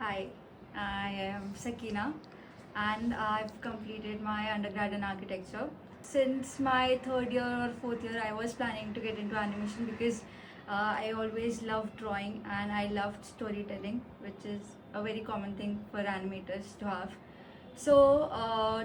Hi, I am Sakina and I've completed my undergrad in architecture. Since my third year or fourth year, I was planning to get into animation because I always loved drawing and I loved storytelling, which is a very common thing for animators to have. So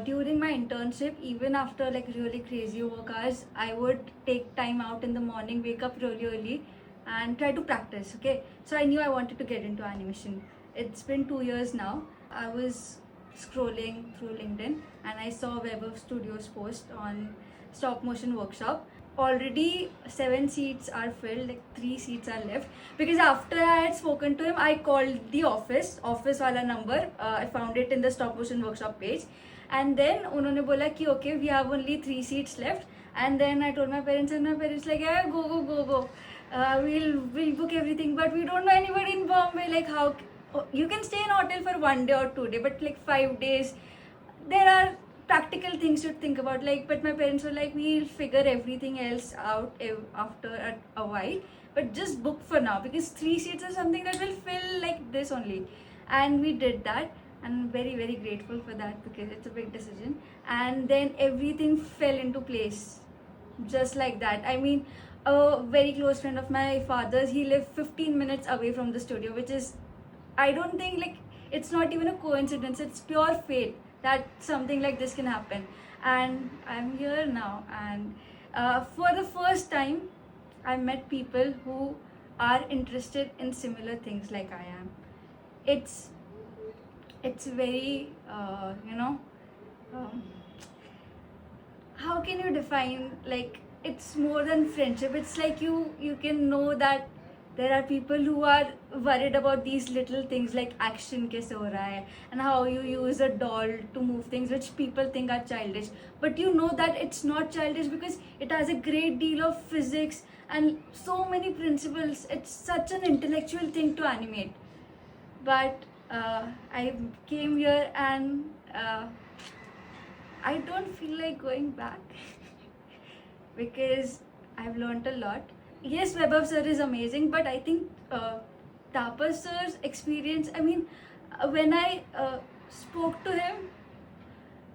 during my internship, even after like really crazy work hours, I would take time out in the morning, wake up really early, and try to practice. Okay, so I knew I wanted to get into animation. It's been 2 years now. I was scrolling through LinkedIn and I saw Web of Studios post on stop motion workshop. Already 7 seats are filled, like 3 seats are left. Because after I had spoken to him, I called the office wala number. I found it in the stop motion workshop page. And then उन्होंने बोला कि okay, we have only 3 seats left. And then I told my parents, and my parents like, yeah, go. We'll book everything, but we don't know anybody in Bombay. Like how you can stay in a hotel for 1 day or 2 day, but like 5 days, there are practical things to think about. Like, but my parents were like, we'll figure everything else out after a while, but just book for now because 3 seats is something that will fill like this only. And we did that, and I'm very very grateful for that because it's a big decision. And then everything fell into place just like that. I mean, a very close friend of my father's, he lived 15 minutes away from the studio, which is, I don't think, like, it's not even a coincidence, it's pure fate that something like this can happen. And I'm here now, and for the first time, I met people who are interested in similar things like I am. It's very, um, how can you define, like, it's more than friendship. It's like you can know that there are people who are worried about these little things like action kaise ho raha hai, and how you use a doll to move things which people think are childish, but you know that it's not childish because it has a great deal of physics and so many principles. It's such an intellectual thing to animate. But I came here and I don't feel like going back because I've learned a lot. Yes, Webber sir is amazing, but I think Tapar sir's experience, I mean, when I spoke to him,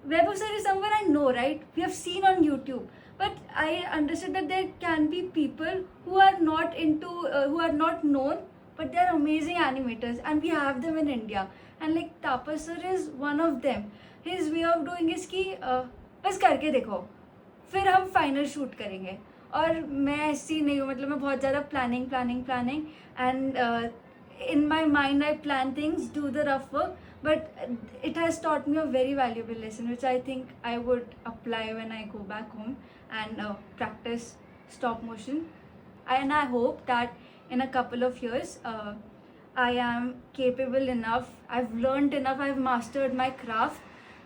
Webber sir is someone I know, right? We have seen on YouTube. But I understood that there can be people who are not who are not known, but they are amazing animators, and we have them in India. And like Tapar sir is one of them. His way of doing is कि बस करके देखो, फिर हम final shoot करेंगे. और मैं ऐसी नहीं हूँ, मतलब मैं बहुत ज़्यादा planning and in my mind I plan things, do the rough work, but it has taught me a very valuable lesson which I think I would apply when I go back home and practice stop motion. And I hope that in a couple of years I am capable enough, I've learned enough, I've mastered my craft,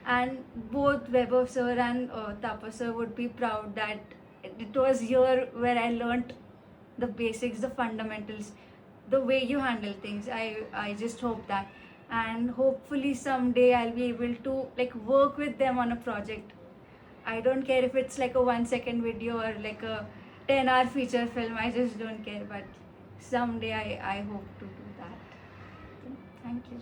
and both Weber sir and Tapa sir would be proud that it was here where I learned the basics, the fundamentals, the way you handle things. I just hope that, and hopefully someday I'll be able to like work with them on a project. I don't care if it's like a 1 second video or like a 10-hour feature film. I just don't care. But someday I hope to do that. Thank you.